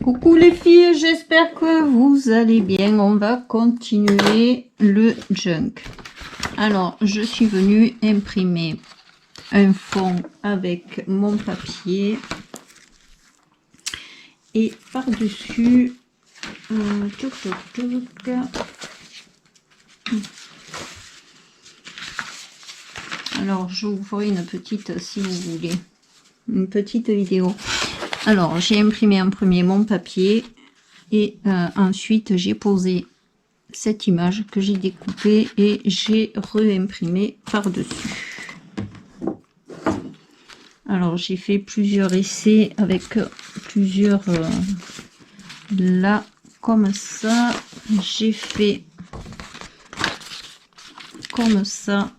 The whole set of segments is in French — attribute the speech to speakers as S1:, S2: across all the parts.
S1: Coucou les filles, j'espère que vous allez bien. On va continuer le junk. Alors, je suis venue imprimer un fond avec mon papier. Et par-dessus, alors je vous ferai une petite, si vous voulez, une petite vidéo. Alors, j'ai imprimé en premier mon papier et ensuite j'ai posé cette image que j'ai découpée et j'ai réimprimé par-dessus. Alors, j'ai fait plusieurs essais avec plusieurs... là, comme ça, j'ai fait comme ça.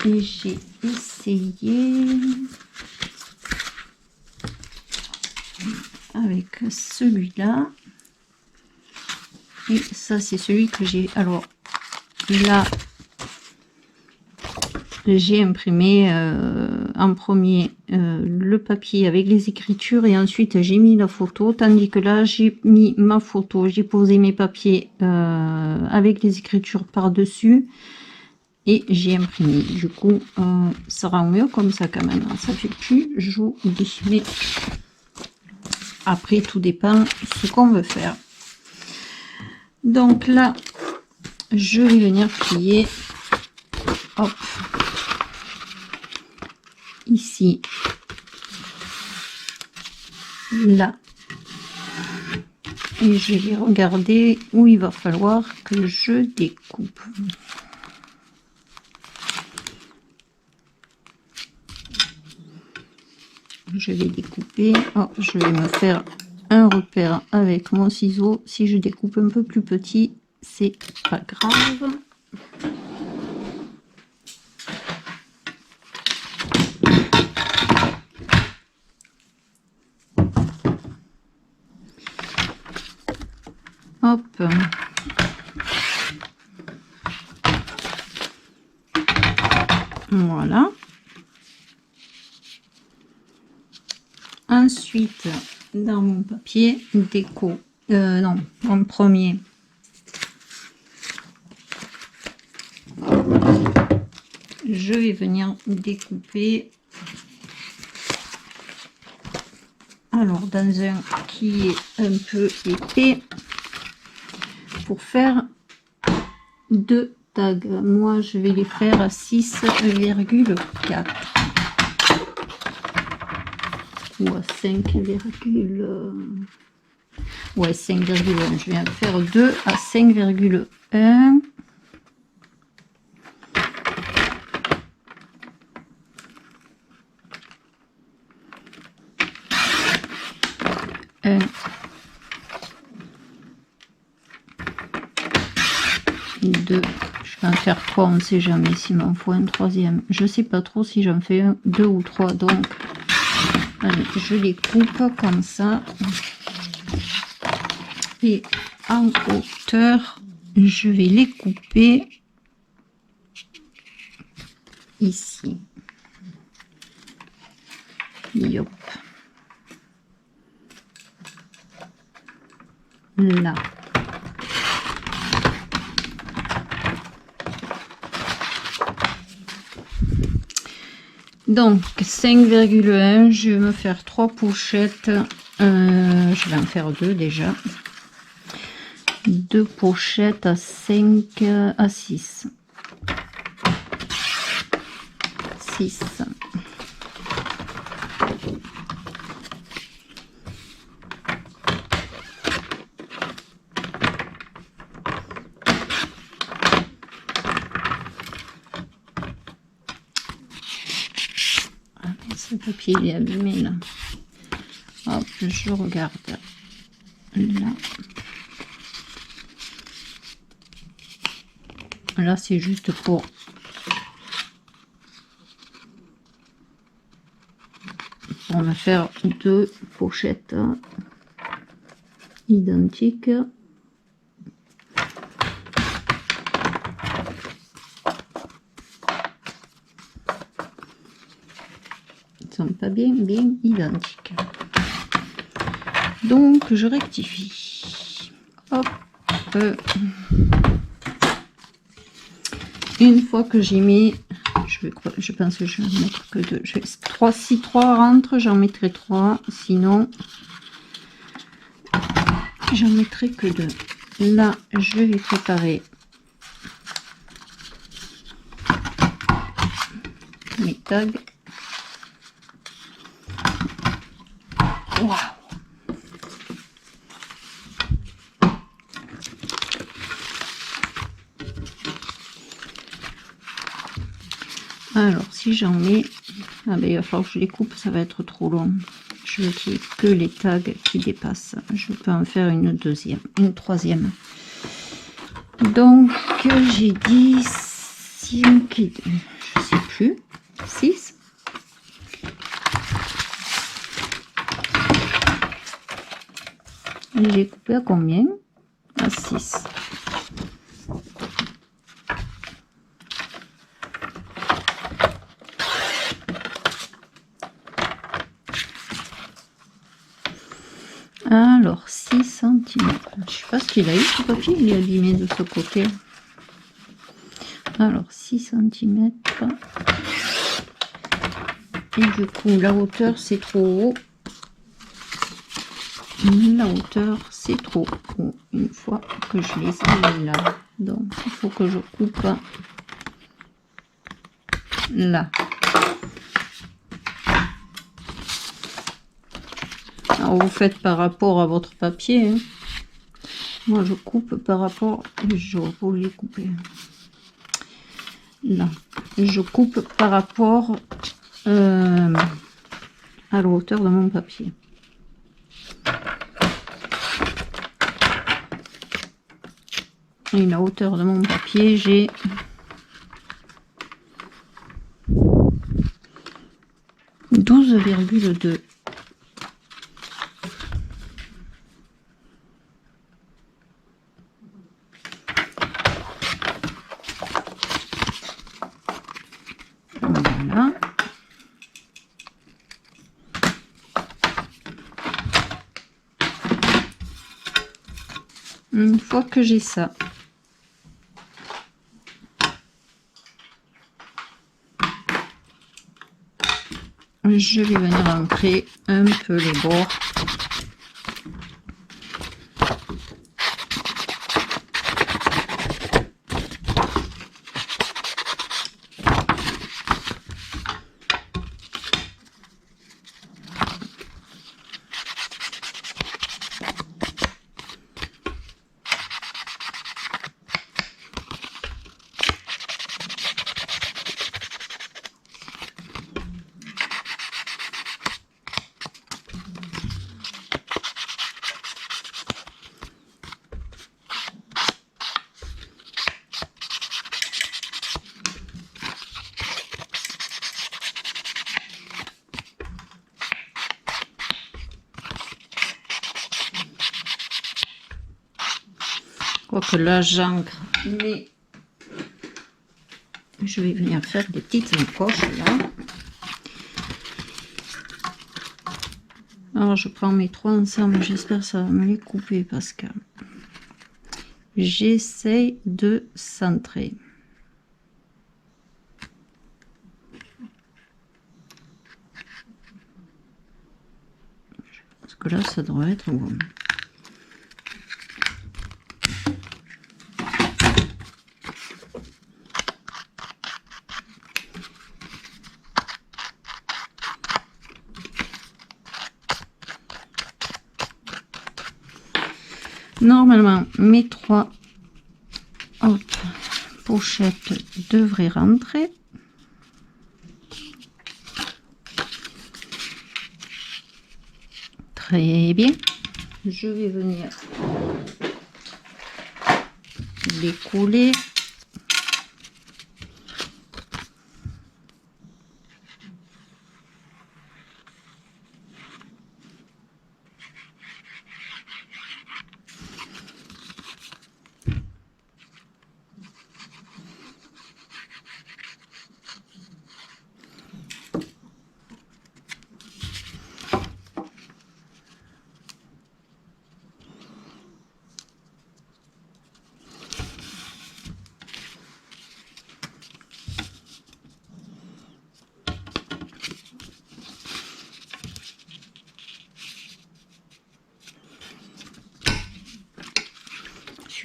S1: Et j'ai essayé... avec celui-là, et ça c'est celui que j'ai. Alors là j'ai imprimé en premier le papier avec les écritures et ensuite j'ai mis la photo, tandis que là j'ai mis ma photo, j'ai posé mes papiers avec les écritures par dessus et j'ai imprimé. Du coup ça rend mieux comme ça quand même, ça fait plus joli, mais après, tout dépend ce qu'on veut faire. Donc là, je vais venir plier. Hop. Ici. Là. Et je vais regarder où il va falloir que je découpe. Je vais découper. Oh, je vais me faire un repère avec mon ciseau. Si je découpe un peu plus petit, c'est pas grave. Hop. Voilà. Ensuite, dans mon papier déco, non, en premier, je vais venir découper, alors dans un qui est un peu épais, pour faire deux tags. Moi, je vais les faire à 6,4. ou à 5, ouais, 5,1. Je viens de faire 2 à 5,1. Deux. Je vais en faire 3, on ne sait jamais s'il m'en faut un troisième. Je sais pas trop si j'en fais 2 ou 3, donc allez, je les coupe comme ça. Et en hauteur, je vais les couper ici. Yop. Là. Donc 5,1, je vais me faire 3 pochettes. Je vais en faire 2 déjà. 2 pochettes à 5 à 6. 6. Ce papier il est abîmé là. Hop, je regarde là. Là, c'est juste pour me faire 2 pochettes identiques. Ils sont pas bien identiques. Donc je rectifie. Hop. Une fois que j'ai mis, je pense que je vais mettre que 2. Si 3 rentrent, j'en mettrai 3. Sinon, j'en mettrai que 2. Là, je vais préparer mes tags. Waouh! Alors, si j'en mets, ah ben, il va falloir que je les coupe, ça va être trop long. Je veux qu'il n'y ait que les tags qui dépassent. Je peux en faire une deuxième, une troisième. Donc, j'ai dit 5, je sais plus, 6. J'ai coupé à combien? À 6. Alors, 6 cm. Je sais pas ce qu'il a eu, ce papier, il est abîmé de ce côté. Alors, 6 cm. Et du coup, la hauteur, c'est trop haut. La hauteur, c'est trop haut. Une fois que je les ai là. Donc, il faut que je coupe là. Alors, vous faites par rapport à votre papier. Hein. Moi, je coupe par rapport... Je vais les couper. Là. Je coupe par rapport à la hauteur de mon papier. Et la hauteur de mon papier, j'ai 12,2. Voilà. Une fois que j'ai ça, je vais venir ancrer un peu les bords. Quoique là j'ancre, mais je vais venir faire des petites encoches là. Alors je prends mes 3 ensemble, j'espère que ça va me les couper parce que j'essaye de centrer. Parce que là ça devrait être bon. Normalement, mes 3 pochettes devraient rentrer. Très bien. Je vais venir les coller.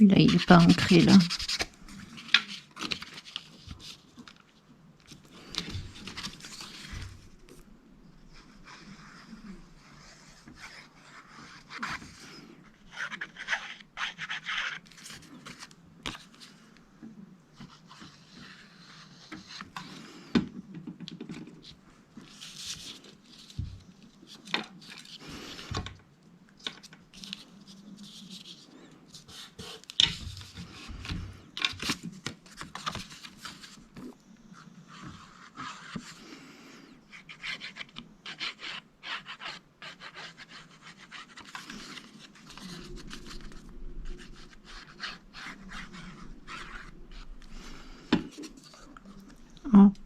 S1: Celui-là, il n'est pas ancré là. Hop.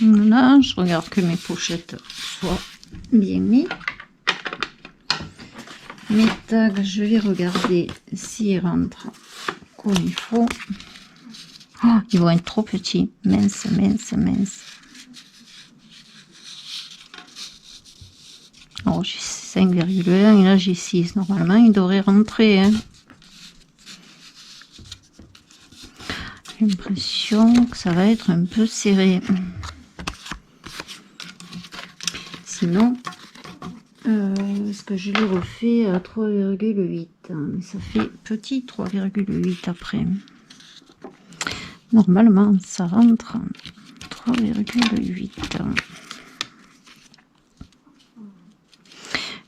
S1: Voilà, je regarde que mes pochettes soient bien mises. Mes tags, je vais regarder s'ils rentrent comme il faut. Oh, ils vont être trop petits. Mince, mince, mince. Oh, j'ai 5,1 et là j'ai 6. Normalement, il devrait rentrer. Hein. J'ai l'impression que ça va être un peu serré. Sinon, est-ce que je l'ai refait à 3,8? Mais ça fait petit 3,8 après. Normalement, ça rentre 3,8.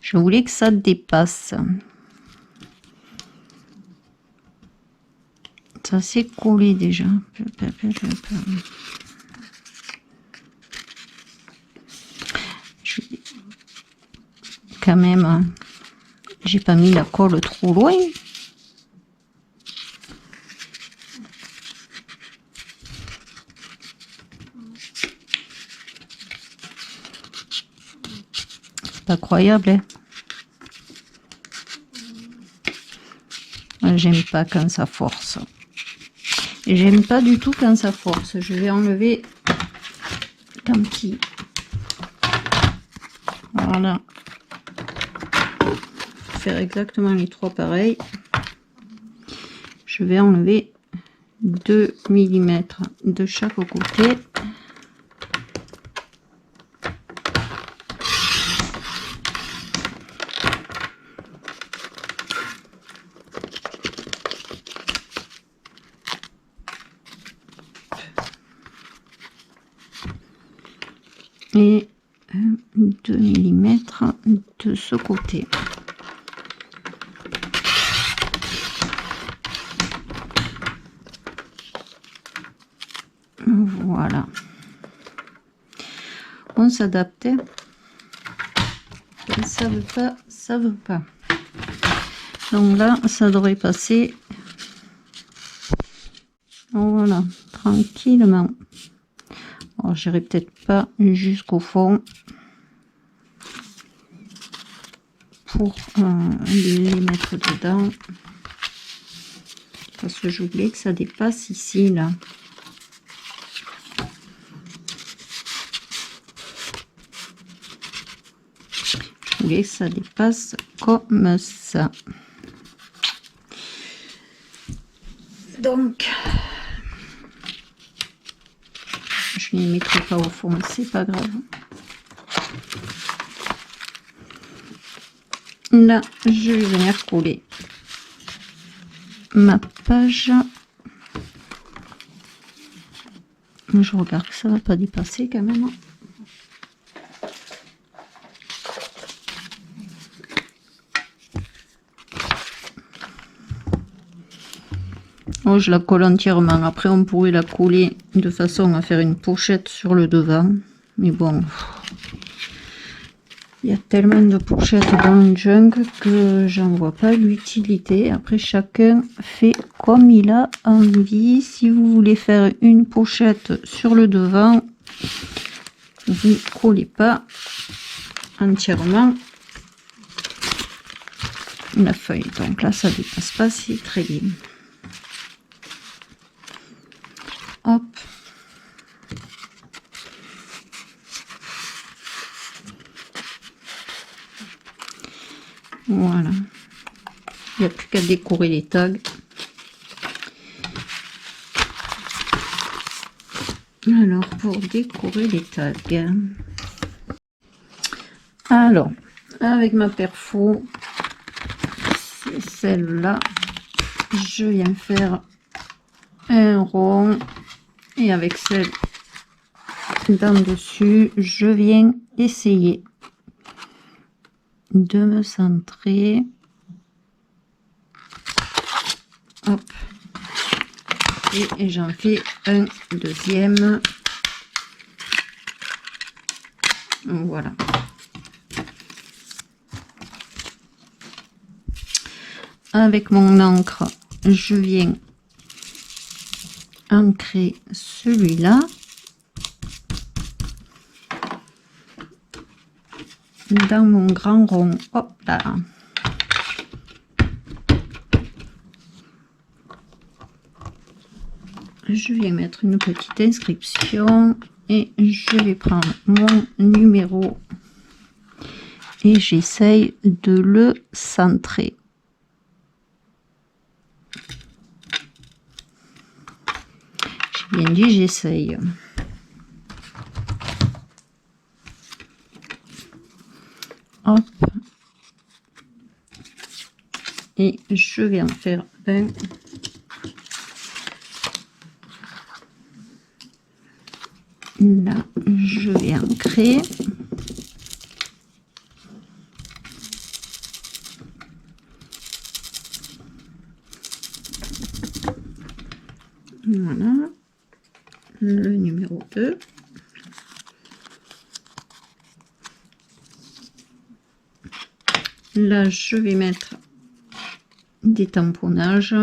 S1: Je voulais que ça dépasse. Ça s'est collé déjà. Quand même, j'ai pas mis la colle trop loin. C'est pas croyable, hein. J'aime pas quand ça force. J'aime pas du tout quand ça force. Je vais enlever tant pis. Voilà. Faire exactement les trois pareils. Je vais enlever 2 mm de chaque côté. Et 2 mm de ce côté. Voilà. On s'adapte. Ça veut pas, ça veut pas. Donc là, ça devrait passer. Voilà, tranquillement. Alors, j'irai peut-être pas jusqu'au fond pour les mettre dedans, parce que je voulais que ça dépasse ici là. Je voulais que ça dépasse comme ça. Donc je ne les mettrai pas au fond, c'est pas grave. Là, je vais venir coller ma page. Je regarde que ça va pas dépasser quand même. Oh, je la colle entièrement. Après, on pourrait la coller de façon à faire une pochette sur le devant. Mais bon, il y a tellement de pochettes dans le junk que j'en vois pas l'utilité. Après, chacun fait comme il a envie. Si vous voulez faire une pochette sur le devant, vous collez pas entièrement la feuille. Donc là, ça dépasse pas, c'est très bien. Voilà. Il n'y a plus qu'à décorer les tags. Alors, pour décorer les tags, alors, avec ma perfo, c'est celle-là, je viens faire un rond, et avec celle d'en dessus, je viens essayer de me centrer. Hop. Et j'en fais un deuxième. Voilà. Avec mon encre, je viens ancrer celui-là. Dans mon grand rond. Hop là. Je vais mettre une petite inscription et je vais prendre mon numéro et j'essaye de le centrer. J'ai bien dit j'essaye. Hop. Et je vais en faire un. Là, je vais ancrer. Voilà. Le numéro 2. Là, je vais mettre des tamponnages.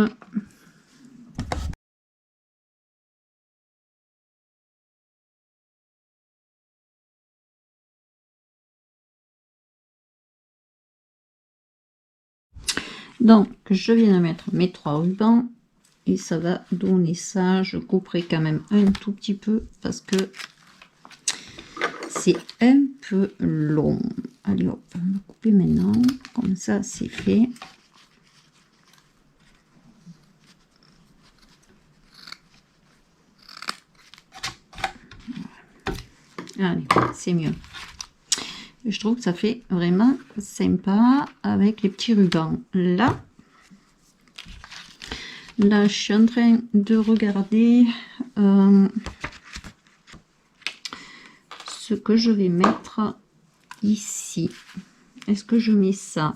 S1: Donc, je viens de mettre mes 3 rubans et ça va donner ça. Je couperai quand même un tout petit peu parce que c'est un peu long. Allez hop, on va couper maintenant. Comme ça, c'est fait. Allez, c'est mieux. Je trouve que ça fait vraiment sympa avec les petits rubans. Là, je suis en train de regarder ce que je vais mettre ici. Est-ce que je mets ça?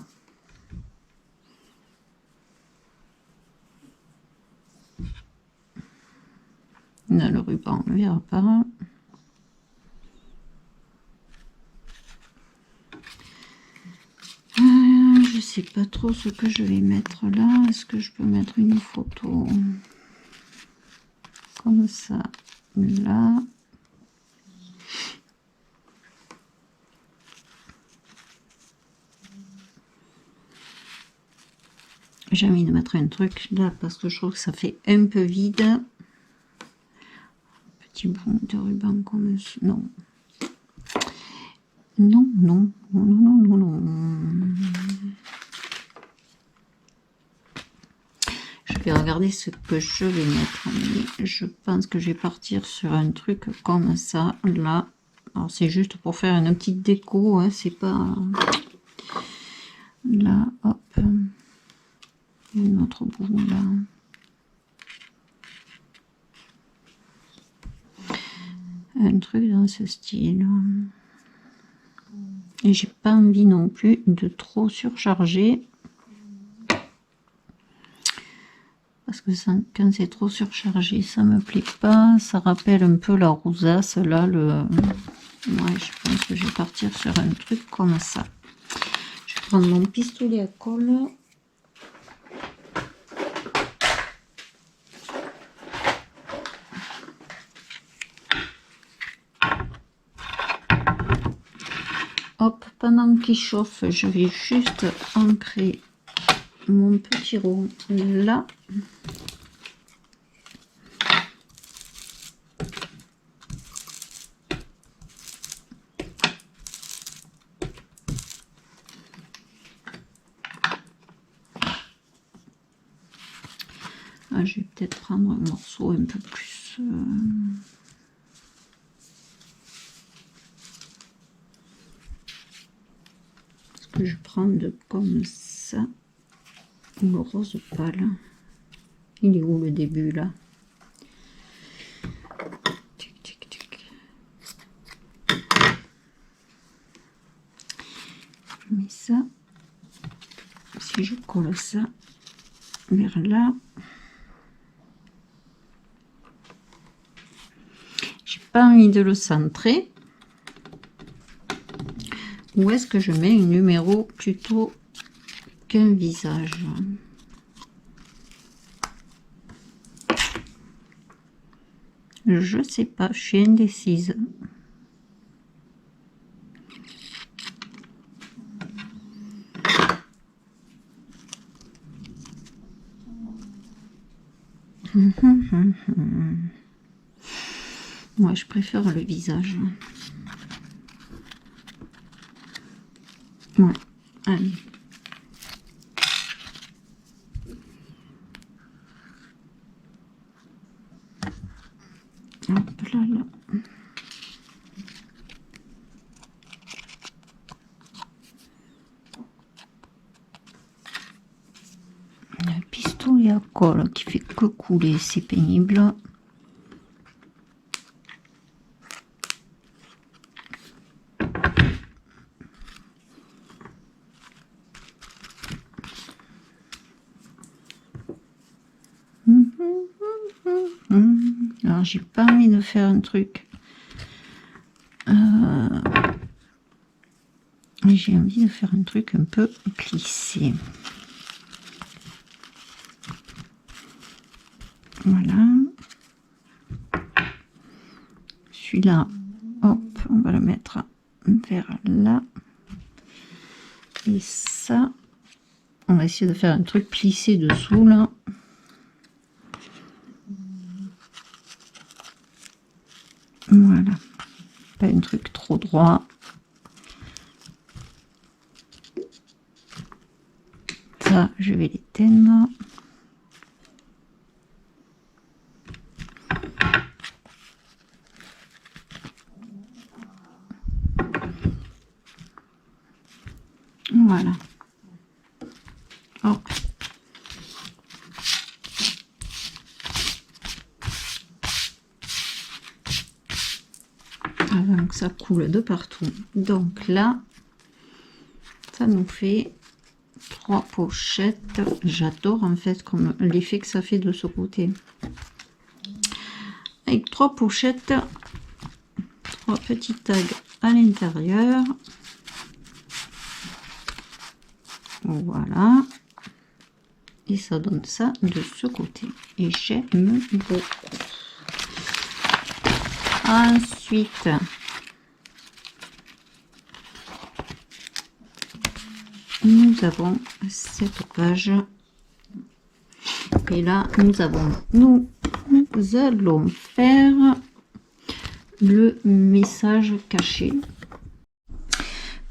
S1: Là, le ruban, on ne verra pas. Je sais pas trop ce que je vais mettre là. Est-ce que je peux mettre une photo comme ça là? J'ai envie de mettre un truc là parce que je trouve que ça fait un peu vide. Petit bout de ruban comme ça. Non. Non, non, non, non, non, non. Je vais regarder ce que je vais mettre. Mais je pense que je vais partir sur un truc comme ça, là. Alors, c'est juste pour faire une petite déco, hein, c'est pas... Là, hop. Un autre bout, là. Un truc dans ce style. Et j'ai pas envie non plus de trop surcharger. Parce que ça, quand c'est trop surchargé, ça me plaît pas. Ça rappelle un peu la rosace. Là, ouais, je pense que je vais partir sur un truc comme ça. Je vais prendre mon pistolet à colle. Hop, pendant qu'il chauffe, je vais juste ancrer mon petit rond là. Ah, je vais peut-être prendre un morceau un peu plus... Parce que je prends de comme ça. Le rose pâle. Il est où le début là? Tic, tic, tic. Je mets ça. Si je colle ça vers là. J'ai pas envie de le centrer. Où est-ce que je mets un numéro plutôt qu'un visage? Je sais pas, je suis indécise. Moi, je préfère le visage. Ouais, allez. Hop là, là. Un pistolet à colle qui fait que couler, c'est pénible. Alors j'ai pas envie de faire un truc. J'ai envie de faire un truc un peu plissé. Voilà. Celui-là, hop, on va le mettre vers là. Et ça, on va essayer de faire un truc plissé dessous là. Voilà. Pas un truc trop droit. Ça, je vais l'éteindre. Voilà. Hop. Avant que ça coule de partout. Donc là, ça nous fait 3 pochettes. J'adore en fait comme l'effet que ça fait de ce côté. Avec 3 pochettes, 3 petits tags à l'intérieur. Voilà. Et ça donne ça de ce côté. Et j'aime beaucoup. Ensuite, nous avons cette page. Et là, nous allons faire le message caché.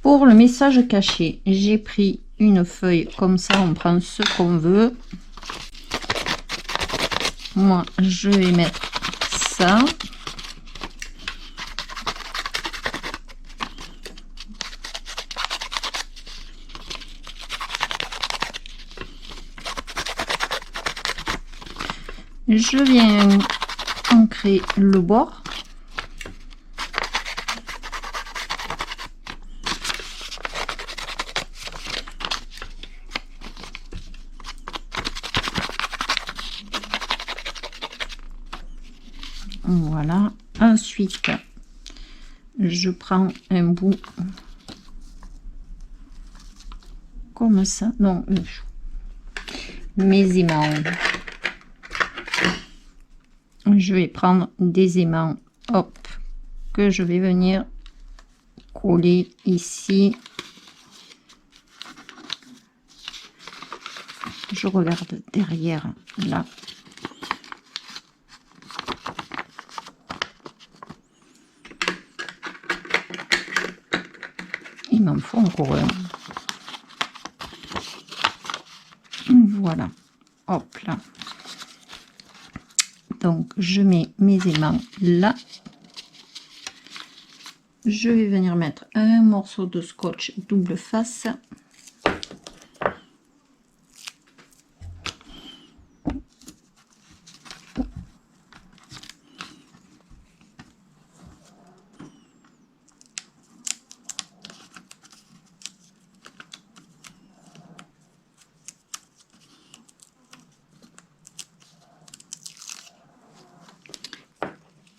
S1: Pour le message caché, j'ai pris une feuille comme ça, on prend ce qu'on veut. Moi, je vais mettre ça. Je viens ancrer le bord. Voilà. Ensuite, je prends un bout comme ça. Non, mes aimants. Je vais prendre des aimants, hop, que je vais venir coller ici. Je regarde derrière là. Il m'en faut encore un. Voilà, hop là. Donc je mets mes aimants là. Je vais venir mettre un morceau de scotch double face.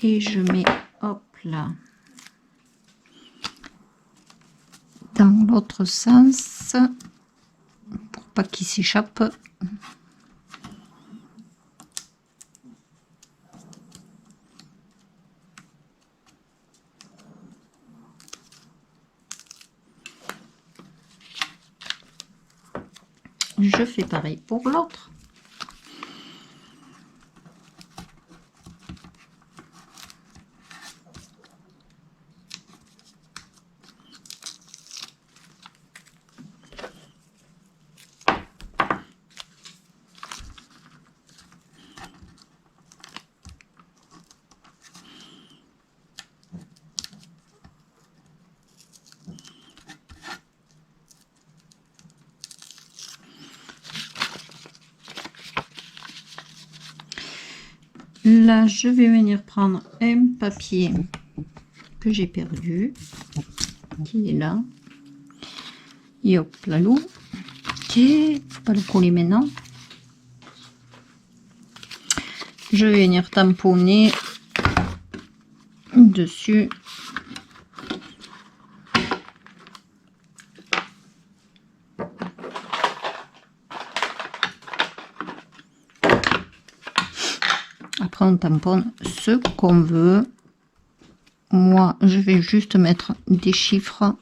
S1: Et je mets, hop là, dans l'autre sens, pour pas qu'il s'échappe. Je fais pareil pour l'autre. Là, je vais venir prendre un papier que j'ai perdu, qui est là. Et hop là, loup. Ok, faut pas le coller maintenant. Je vais venir tamponner dessus. Après, on tamponne ce qu'on veut. Moi, je vais juste mettre des chiffres.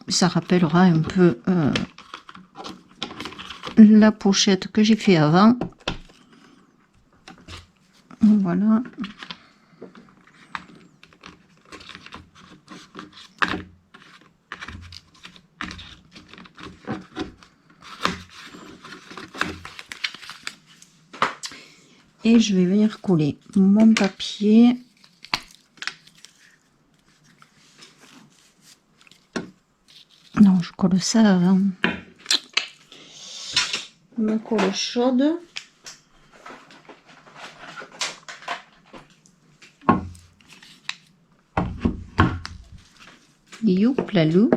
S1: Ça rappellera un peu la pochette que j'ai fait avant. Voilà. Et je vais venir coller mon papier. Non, je colle ça avant. Ma colle chaude. Youplalou.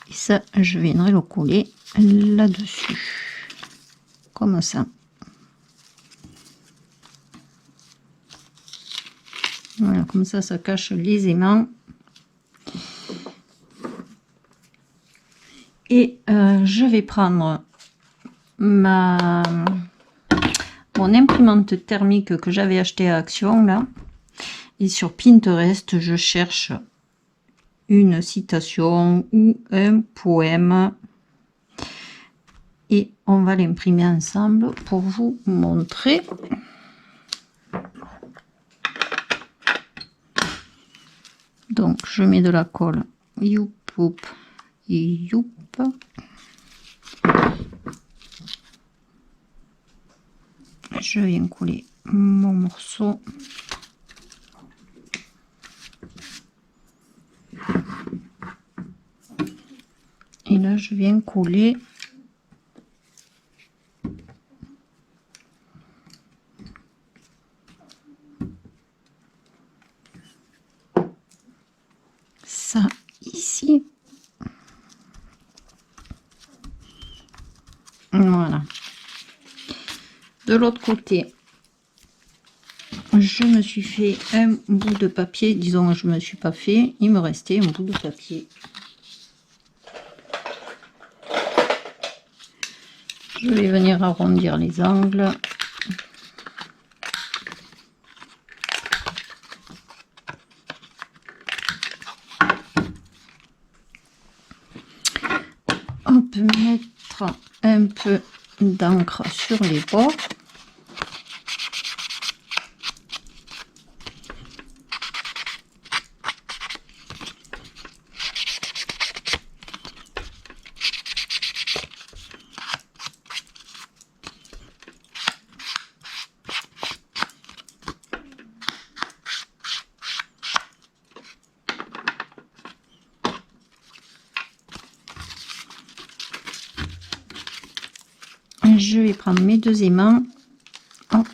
S1: Et ça, je viendrai le coller là-dessus. Comme ça. Voilà, comme ça, ça cache les aimants. Et je vais prendre mon imprimante thermique que j'avais acheté à Action là. Et sur Pinterest, je cherche une citation ou un poème. Et on va l'imprimer ensemble pour vous montrer. Donc, je mets de la colle. Youp, youp, youp. Je viens coller mon morceau. Et là, je viens coller ça ici. Voilà. De l'autre côté, je me suis fait un bout de papier. Disons, je me suis pas fait. Il me restait un bout de papier. Je vais venir arrondir les angles. On peut mettre un peu d'encre sur les bords. je vais prendre mes deux aimants. Hop.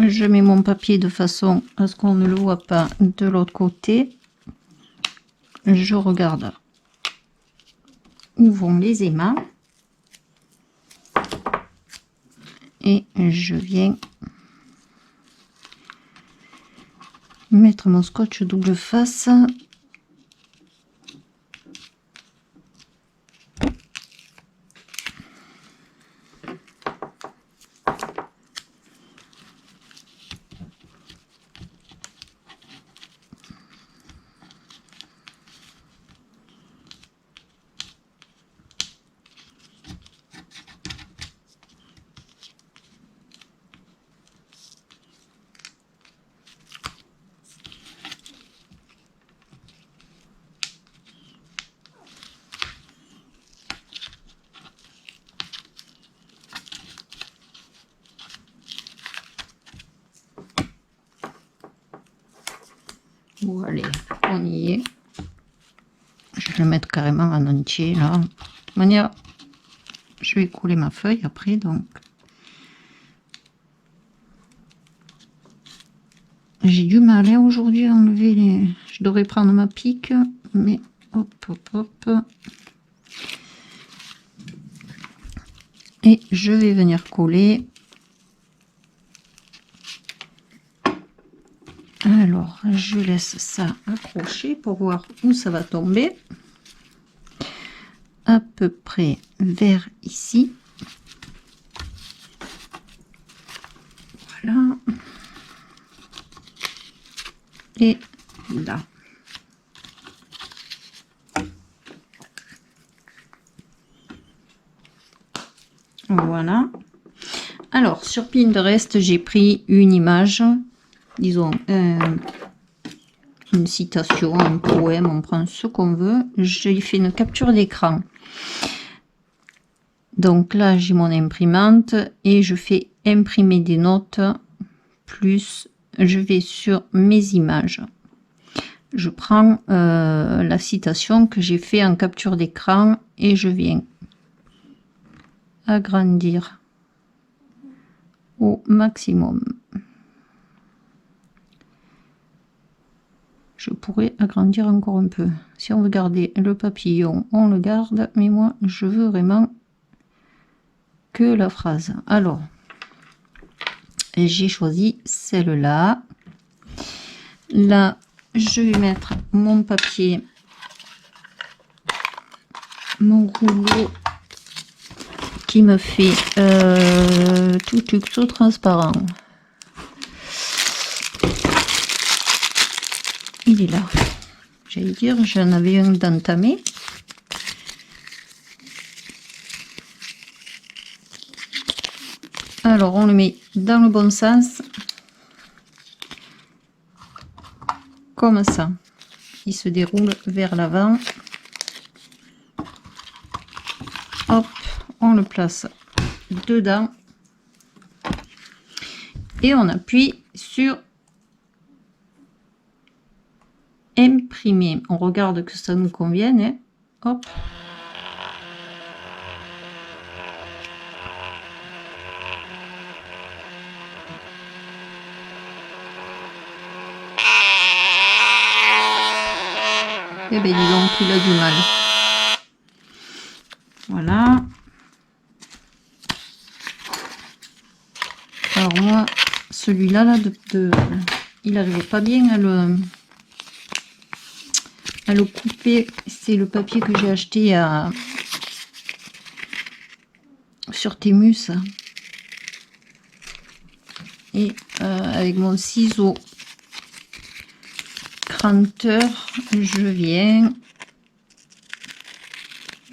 S1: Je mets mon papier de façon à ce qu'on ne le voit pas de l'autre côté. Je regarde où vont les aimants. Et je viens mettre mon scotch double face. Bon, allez, on y est. Je vais le mettre carrément en entier là. De toute manière, je vais couler ma feuille après, donc j'ai du mal hein, aujourd'hui à enlever les. Je devrais prendre ma pique, mais hop, hop, hop. Et je vais venir coller. Alors, je laisse ça accrocher pour voir où ça va tomber. À peu près vers ici. Voilà. Et là. Voilà. Alors, sur Pinterest, j'ai pris une image, disons, une citation, un poème, on prend ce qu'on veut. J'ai fait une capture d'écran. Donc là, j'ai mon imprimante et je fais imprimer des notes, plus je vais sur mes images. Je prends la citation que j'ai fait en capture d'écran et je viens agrandir au maximum. Je pourrais agrandir encore un peu. Si on veut garder le papillon, on le garde, mais moi je veux vraiment que la phrase. Alors, j'ai choisi celle-là. Là, je vais mettre mon papier, mon rouleau qui me fait tout tuxo transparent. Il est là. J'allais dire, j'en avais un d'entamé. Alors, on le met dans le bon sens. Comme ça. Il se déroule vers l'avant. Hop, on le place dedans. Et on appuie sur imprimer. On regarde que ça nous convienne. Hein. Hop. Eh bien, dis donc, il a du mal. Voilà. Alors moi, celui-là, là, il n'arrivait pas bien à le couper. C'est le papier que j'ai acheté sur Temu. Et avec mon ciseau cranteur, je viens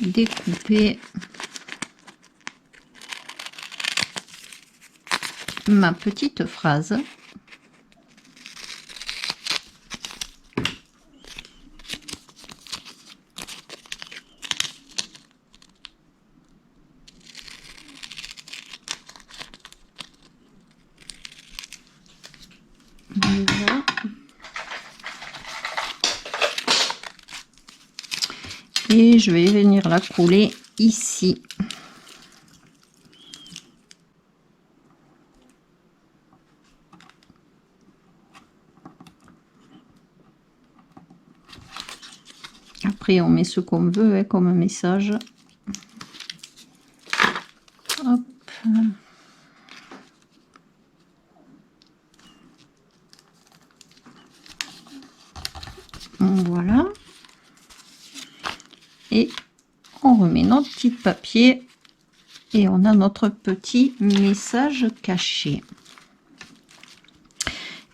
S1: découper ma petite phrase. Voilà. Et je vais venir la coller ici. Après, on met ce qu'on veut, hein, comme message. Hop. Voilà. Et on remet notre petit papier et on a notre petit message caché.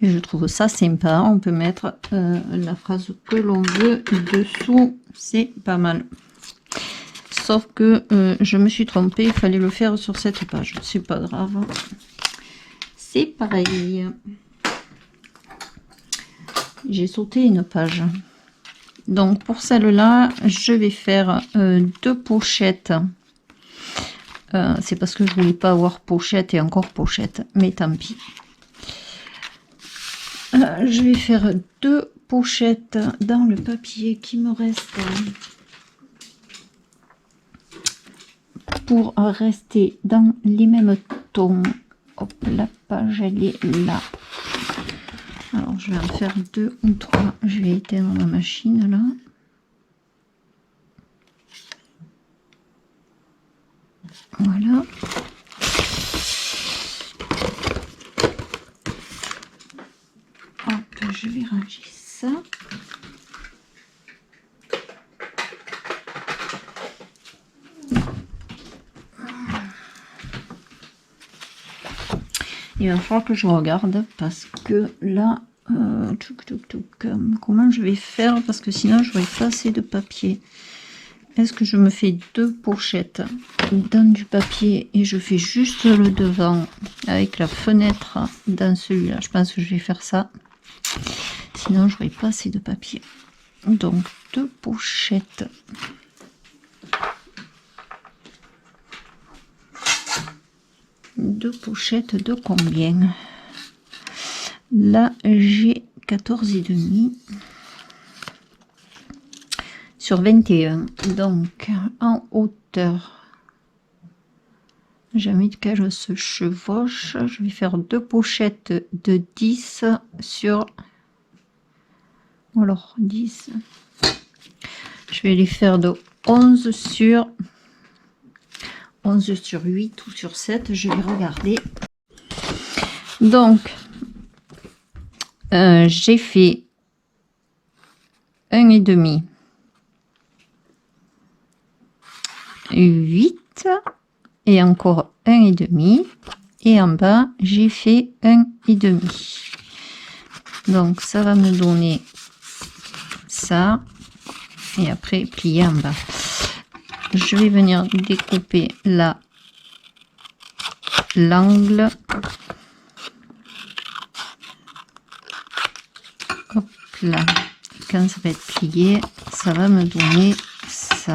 S1: Et je trouve ça sympa. On peut mettre la phrase que l'on veut dessous. C'est pas mal. Sauf que je me suis trompée. Il fallait le faire sur cette page. C'est pas grave. C'est pareil. J'ai sauté une page. Donc pour celle-là, je vais faire 2 pochettes. C'est parce que je voulais pas avoir pochette et encore pochette. Mais tant pis. Je vais faire 2 pochettes dans le papier qui me reste pour rester dans les mêmes tons. Hop, la page elle est là. Alors je vais en faire 2 ou 3. Je vais éteindre ma machine là. Voilà. Hop, je vais ranger ça. Il va falloir que je regarde parce que là, comment je vais faire parce que sinon je n'aurai pas assez de papier. Est-ce que je me fais 2 pochettes dans du papier et je fais juste le devant avec la fenêtre dans celui-là? Je pense que je vais faire ça. Sinon, je n'aurai pas assez de papier. Donc, 2 pochettes. Deux pochettes de combien? Là, j'ai 14,5 sur 21. Donc, en hauteur, jamais de quelle se chevauche. Je vais faire 2 pochettes de 10 sur... Alors, 10. Je vais les faire de 11 sur 8 ou sur 7. Je vais regarder. Donc, j'ai fait 1,5, 8 et encore 1,5 et en bas j'ai fait 1,5. Donc ça va me donner ça et après plier en bas. Je vais venir découper là l'angle. Hop là, quand ça va être plié, ça va me donner ça.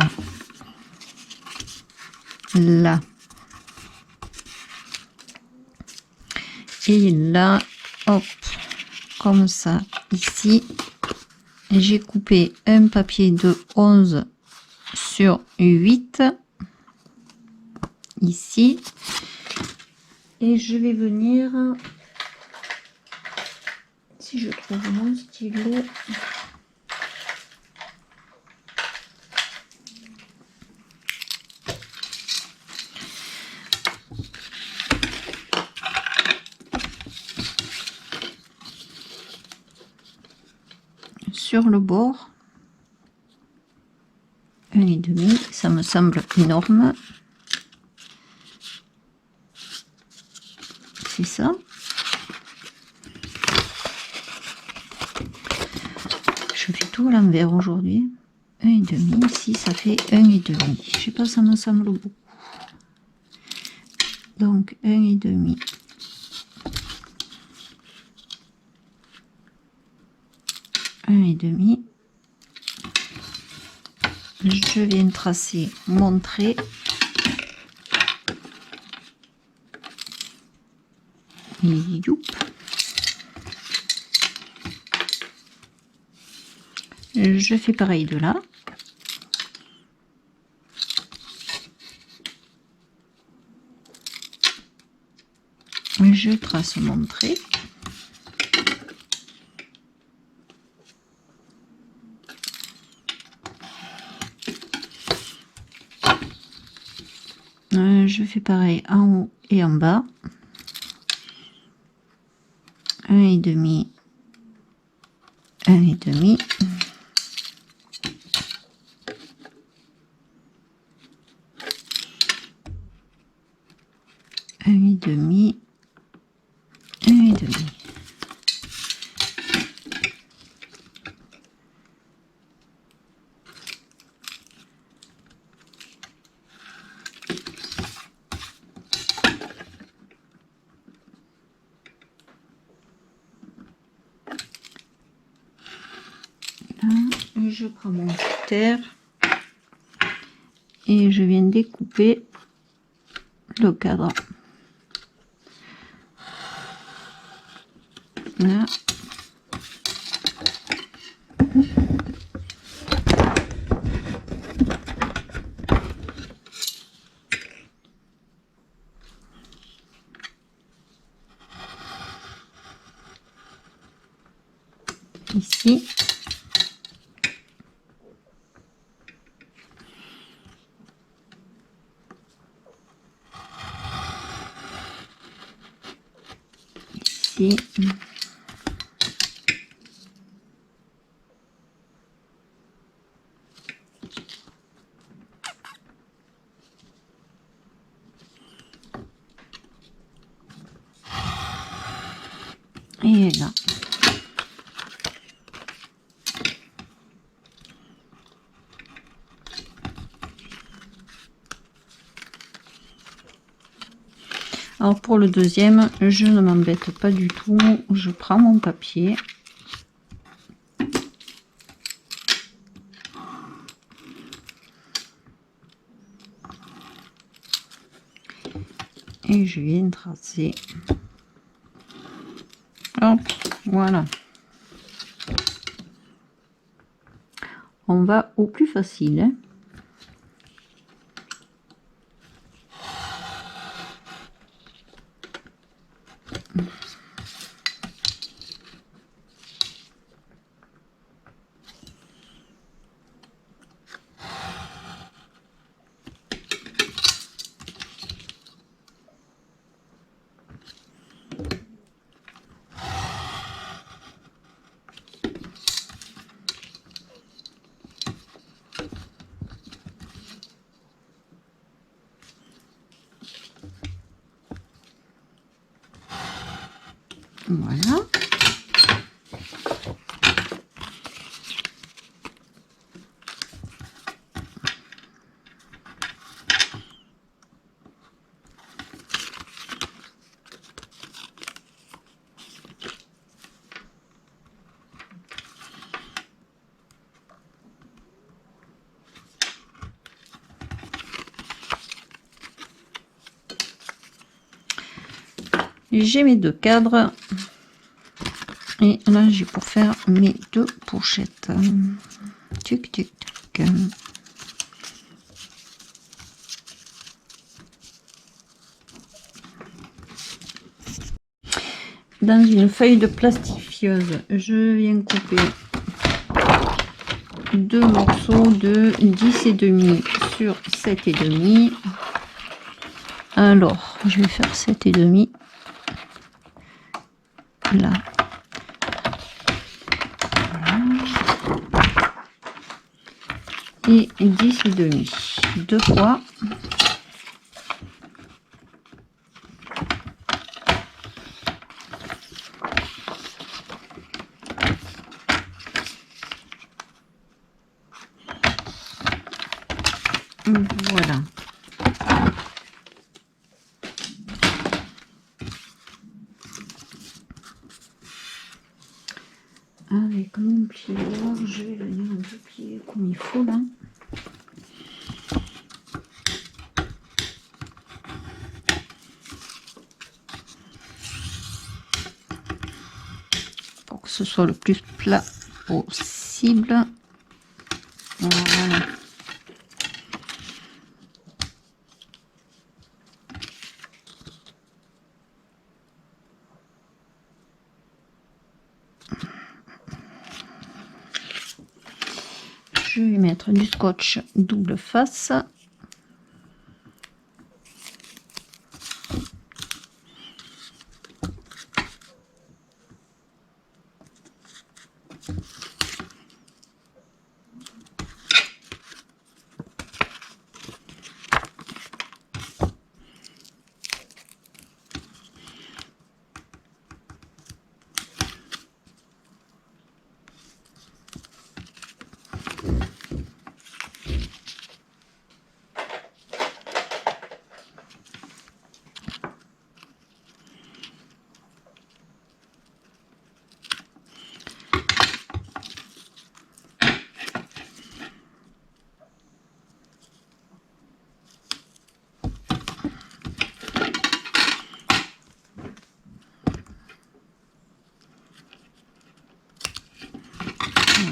S1: Là. Et là, hop, comme ça, ici, j'ai coupé un papier de 11 sur 8, ici, et je vais venir, si je trouve mon stylo, sur le bord, 1,5, ça me semble énorme. C'est ça. Je fais tout à l'envers aujourd'hui. 1,5, ici ça fait 1,5. Je sais pas, ça me semble beaucoup. Donc 1,5. Je viens tracer mon trait. Youp. Je fais pareil de là. Je trace mon trait. Je fais pareil en haut et en bas. 1,5, 1,5. Un et demi, un et demi. Là, je prends mon cutter et je viens découper le cadre. Là. Ici. Ici. Et là. Alors pour le deuxième, je ne m'embête pas du tout. Je prends mon papier. Et je viens tracer. Hop, voilà. On va au plus facile. Hein. Voilà. J'ai mes deux cadres. Et là, j'ai pour faire mes deux pochettes. Tuc, tuc, tuc. Dans une feuille de plastifieuse, je viens couper deux morceaux de 10,5 sur 7,5. Alors, je vais faire 7,5. Là. Et 10,5. Deux fois. Voilà. Avec mon plieur, je vais venir un peu plier comme il faut là. Pour que ce soit le plus plat possible. Voilà. Je vais mettre du scotch double face.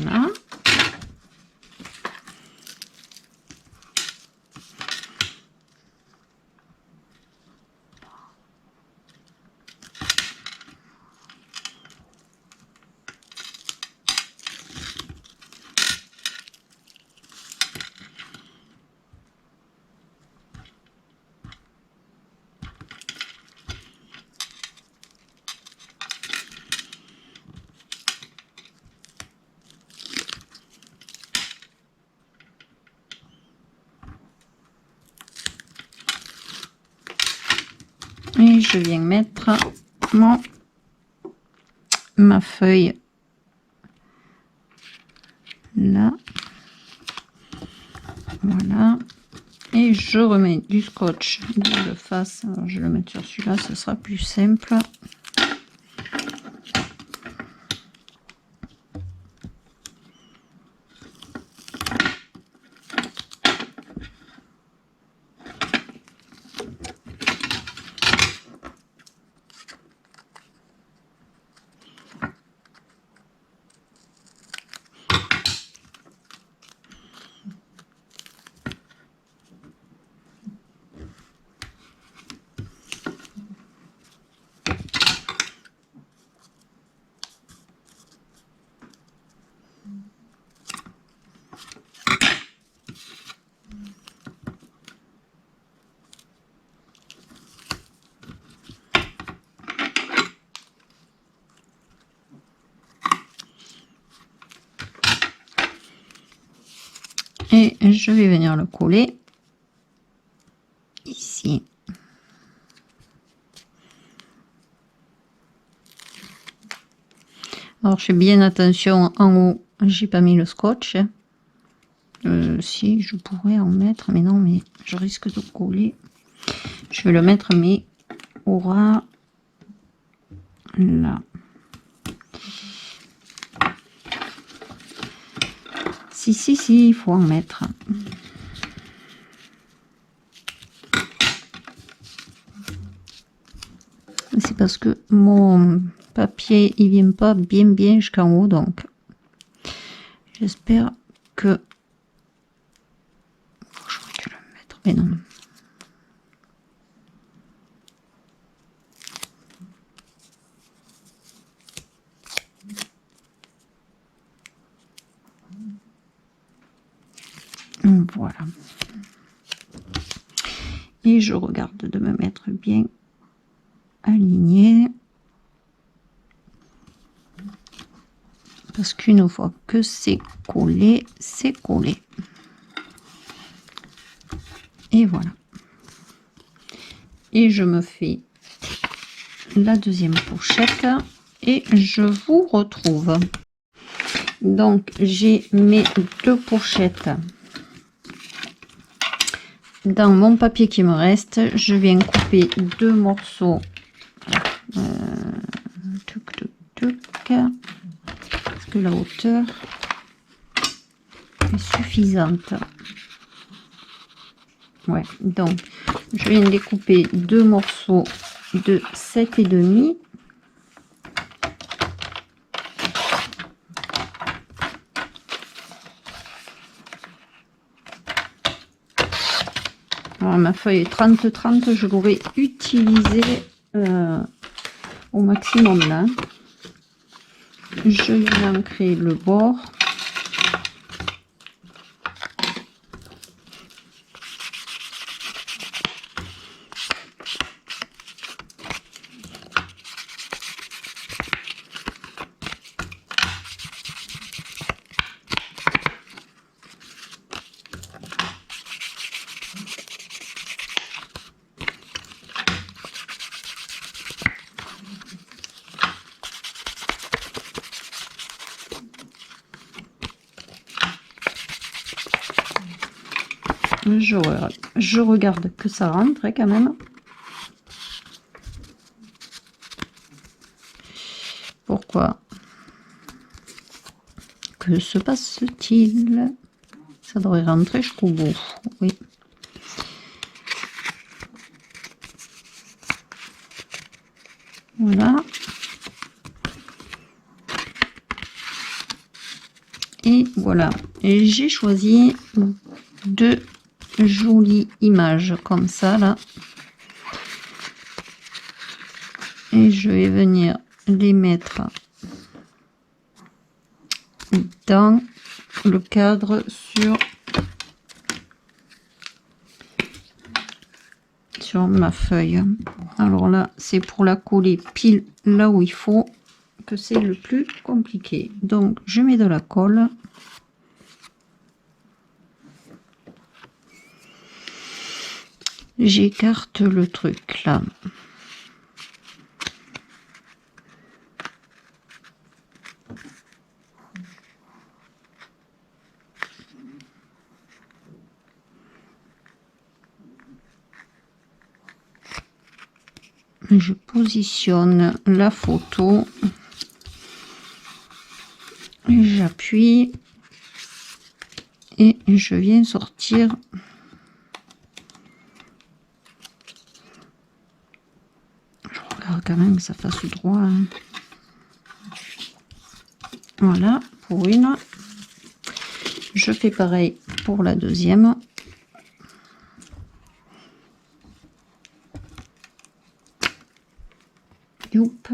S1: Voilà. Et je viens mettre ma feuille là. Voilà. Et je remets du scotch de face. Alors, je vais le mettre sur celui-là, ce sera plus simple. Et je vais venir le coller ici. Alors je fais bien attention en haut, j'ai pas mis le scotch. Si je pourrais en mettre, mais non, mais je risque de coller. Je vais le mettre, mais au ras là. Si, il faut en mettre. C'est parce que mon papier, il vient pas bien jusqu'en haut, donc j'espère que je vais le mettre, mais non. Voilà. Et je regarde de me mettre bien aligné. Parce qu'une fois que c'est collé, c'est collé. Et voilà. Et je me fais la deuxième pochette et je vous retrouve. Donc j'ai mes deux pochettes dans mon papier qui me reste. Je viens couper deux morceaux. Est-ce que la hauteur est suffisante? Ouais, donc je viens découper deux morceaux de 7,5. Alors, ma feuille est 30-30, je l'aurais utilisée au maximum là. je vais ancrer le bord. Je regarde que ça rentre quand même. Pourquoi? Que se passe-t-il? Ça devrait rentrer jusqu'au bout. Oui. Voilà. Et voilà. Et j'ai choisi deux jolies images comme ça là. Et je vais venir les mettre dans le cadre sur ma feuille. Alors là, c'est pour la coller pile là où il faut que c'est le plus compliqué. Donc, je mets de la colle. J'écarte le truc là. Je positionne la photo. J'appuie. Et je viens sortir. Je regarde quand même que ça fasse droit. Hein. Voilà, pour une. Je fais pareil pour la deuxième. Youp.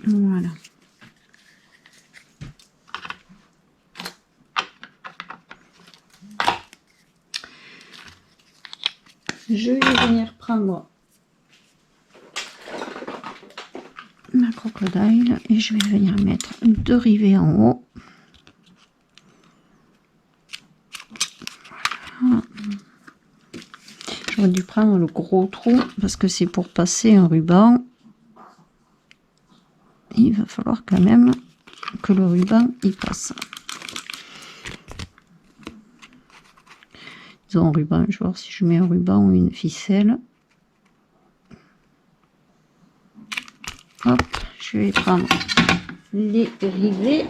S1: Voilà. Je vais venir prendre ma crocodile et je vais venir mettre deux rivets en haut. Voilà. J'aurais dû prendre le gros trou parce que c'est pour passer un ruban. Il va falloir quand même que le ruban y passe. Ils ont un ruban, je vais voir si je mets un ruban ou une ficelle. Hop, je vais prendre les rivets.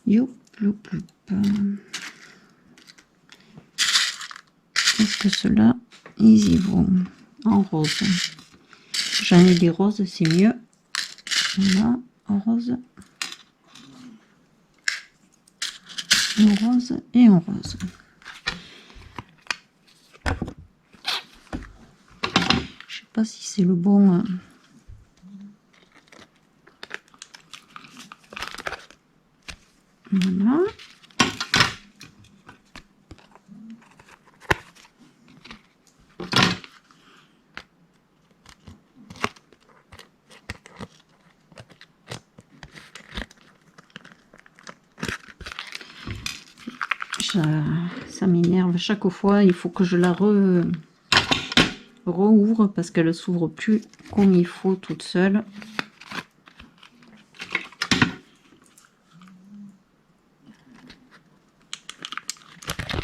S1: Youp, youp, youp. Est-ce que ceux-là, ils y vont en rose? J'en ai des roses, c'est mieux. Voilà, en rose. En rose et en rose. Je sais pas si c'est le bon. Voilà. Ça m'énerve chaque fois, il faut que je la rouvre parce qu'elle ne s'ouvre plus comme il faut toute seule.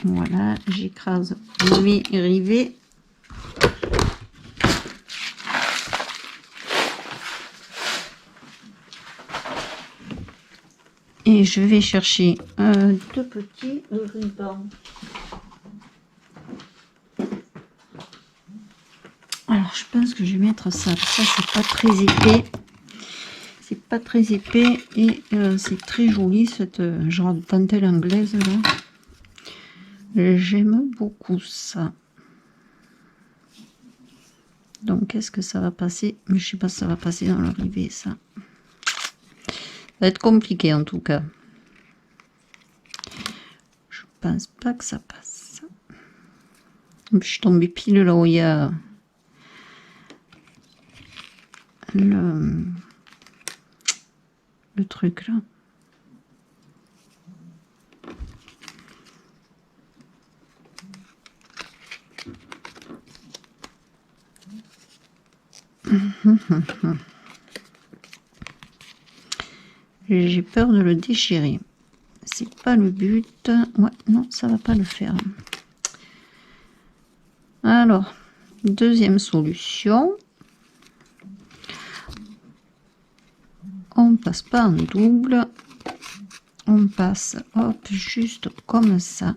S1: Voilà, j'écrase mes rivets. Et je vais chercher deux petits rubans. Alors je pense que je vais mettre ça. Ça c'est pas très épais. C'est pas très épais et c'est très joli cette genre de dentelle anglaise là. J'aime beaucoup ça. Donc est-ce que ça va passer? Mais je sais pas si ça va passer dans le rivet ça. Ça va être compliqué en tout cas. Je pense pas que ça passe. Je suis tombée pile là où il y a le truc là. J'ai peur de le déchirer. C'est pas le but. Ouais, non, ça va pas le faire. Alors, deuxième solution. On passe pas en double. On passe, hop, juste comme ça.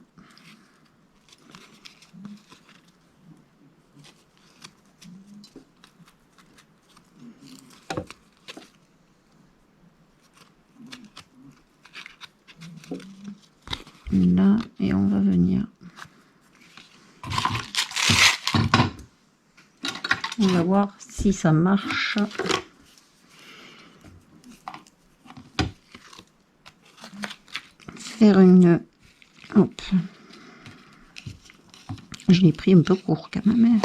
S1: Là, et on va venir. On va voir si ça marche. Faire une... Hop. Je l'ai pris un peu court quand même.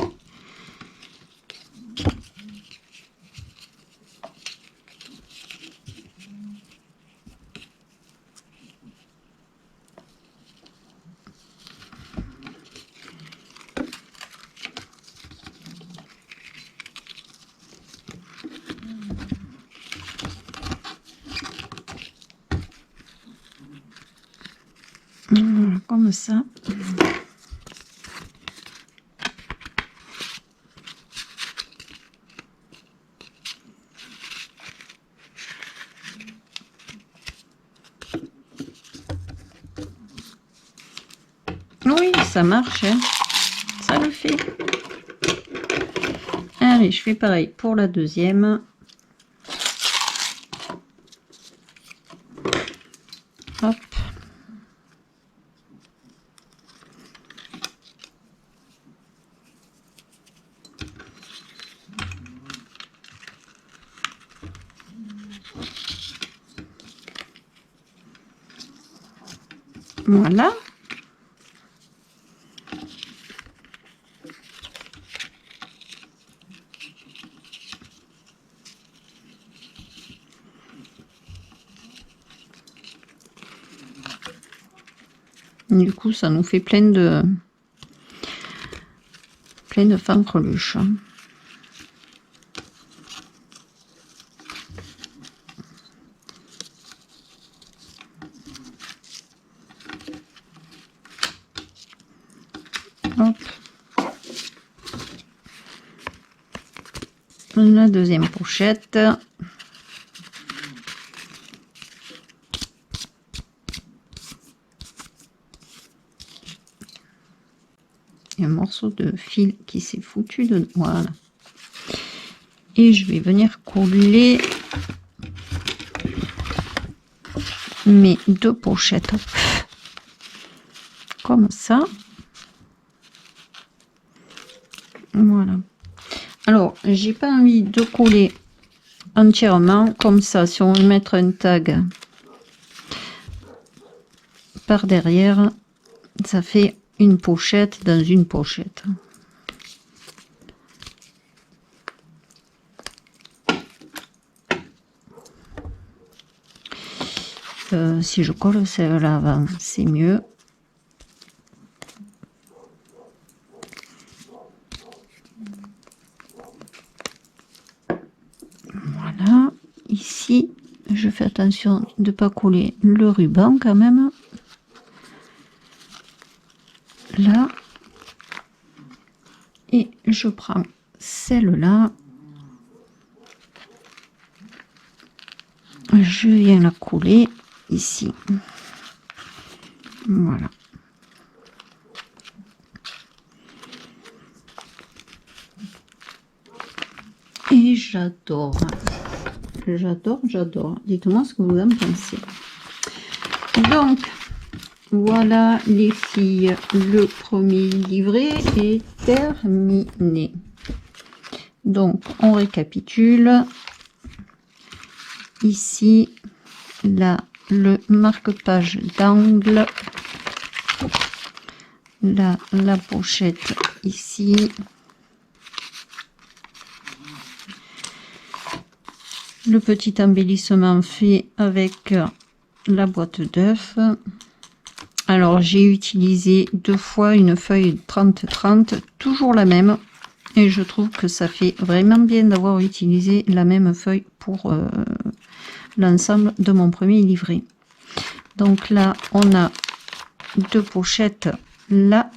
S1: Voilà, comme ça. Oui, ça marche, hein. Ça le fait. Allez, je fais pareil pour la deuxième. Hop. Voilà. Du coup, ça nous fait plein de fanfreluches. Hop. La deuxième pochette. Un morceau de fil qui s'est foutu de... Voilà. Et je vais venir coller mes deux pochettes. Comme ça. Voilà. Alors, j'ai pas envie de coller entièrement. Comme ça, si on veut mettre un tag par derrière, ça fait une pochette dans une pochette. Si je colle celle-là avant, c'est mieux. Voilà. Ici, je fais attention de ne pas coller le ruban quand même. Là. Et je prends celle-là. Je viens la coller ici. Voilà. Et j'adore. J'adore. Dites-moi ce que vous en pensez. Donc, voilà les filles, le premier livret est terminé. Donc, on récapitule. Ici, là, le marque-page d'angle. Là, la pochette ici. Le petit embellissement fait avec la boîte d'œufs. Alors, j'ai utilisé 2 fois une feuille 30-30, toujours la même. Et je trouve que ça fait vraiment bien d'avoir utilisé la même feuille pour l'ensemble de mon premier livret. Donc là, on a 2 pochettes. Là,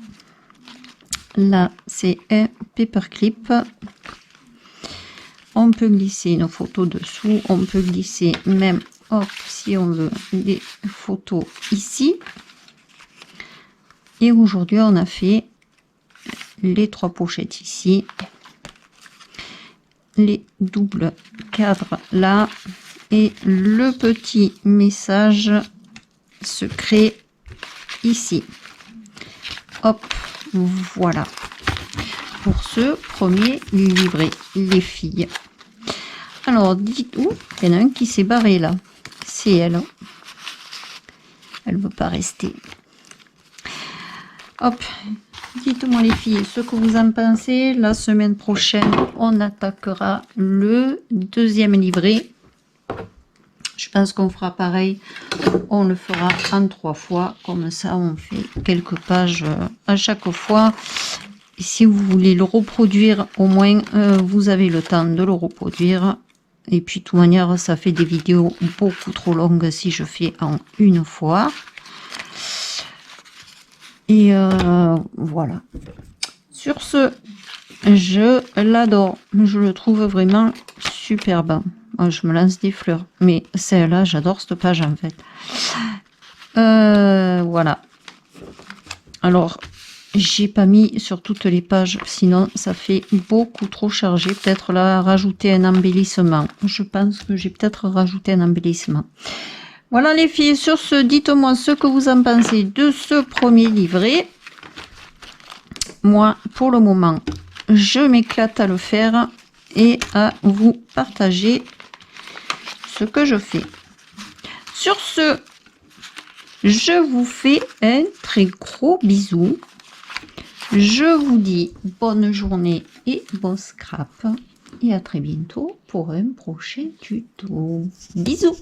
S1: c'est un paperclip. On peut glisser une photo dessous. On peut glisser même, hop, si on veut, des photos ici. Et aujourd'hui, on a fait les 3 pochettes ici. Les doubles cadres là. Et le petit message secret ici. Hop, voilà. Pour ce premier livret, les filles. Alors, dites où il y en a un qui s'est barré là. C'est elle. Elle ne veut pas rester. Hop, dites-moi les filles ce que vous en pensez. La semaine prochaine, on attaquera le deuxième livret. Je pense qu'on fera pareil. On le fera en 3 fois. Comme ça, on fait quelques pages à chaque fois. Et si vous voulez le reproduire, au moins, vous avez le temps de le reproduire. Et puis, de toute manière, ça fait des vidéos beaucoup trop longues si je fais en une fois. Et voilà. Sur ce, je l'adore. Je le trouve vraiment superbe. Je me lance des fleurs. Mais celle-là, j'adore cette page en fait. Voilà. Alors, j'ai pas mis sur toutes les pages. Sinon, ça fait beaucoup trop chargé. Peut-être là, rajouter un embellissement. Je pense que j'ai peut-être rajouté un embellissement. Voilà les filles. Sur ce, dites-moi ce que vous en pensez de ce premier livret. Moi, pour le moment, je m'éclate à le faire et à vous partager ce que je fais. Sur ce, je vous fais un très gros bisou. Je vous dis bonne journée et bon scrap. Et à très bientôt pour un prochain tuto. Bisous!